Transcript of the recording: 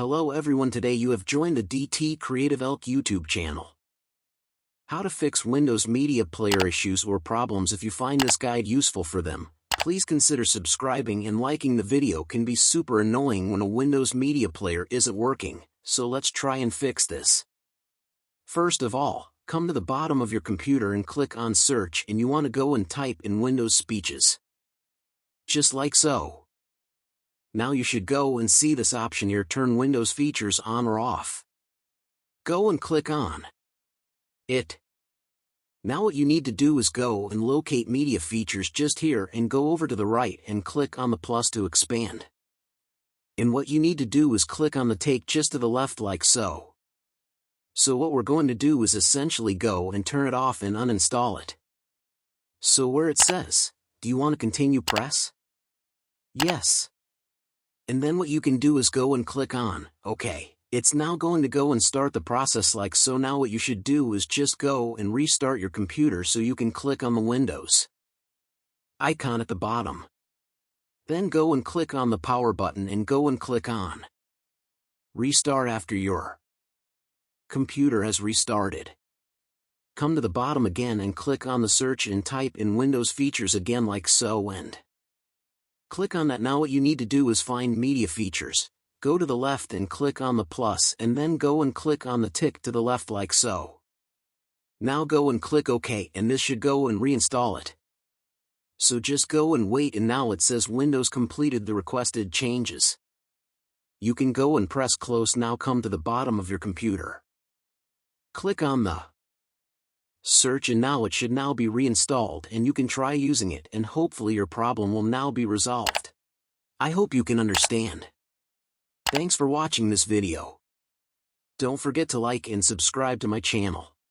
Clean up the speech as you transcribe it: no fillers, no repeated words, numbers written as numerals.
Hello everyone, today you have joined the DT Creative Elk YouTube channel. How to fix Windows Media Player issues or problems. If you find this guide useful for them, please consider subscribing and liking. The video can be super annoying when a Windows Media Player isn't working, so let's try and fix this. First of all, come to the bottom of your computer and click on Search, and you want to go and type in Windows Speeches. Just like so. Now you should go and see this option here, turn Windows features on or off. Go and click on it. Now what you need to do is go and locate media features just here and go over to the right and click on the plus to expand. And what you need to do is click on the take just to the left like so. So what we're going to do is essentially go and turn it off and uninstall it. So where it says, do you want to continue, press yes. And then what you can do is go and click on OK. It's now going to go and start the process like so. Now what you should do is just go and restart your computer so you can click on the Windows icon at the bottom. Then go and click on the power button and go and click on restart after your computer has restarted. Come to the bottom again and click on the search and type in Windows features again like so and click on that. Now what you need to do is find media features. Go to the left and click on the plus and then go and click on the tick to the left like so. Now go and click OK, and this should go and reinstall it. So just go and wait, and now it says Windows completed the requested changes. You can go and press close. Now come to the bottom of your computer. Click on the search, and now it should now be reinstalled, and you can try using it, and hopefully your problem will now be resolved. I hope you can understand. Thanks for watching this video. Don't forget to like and subscribe to my channel.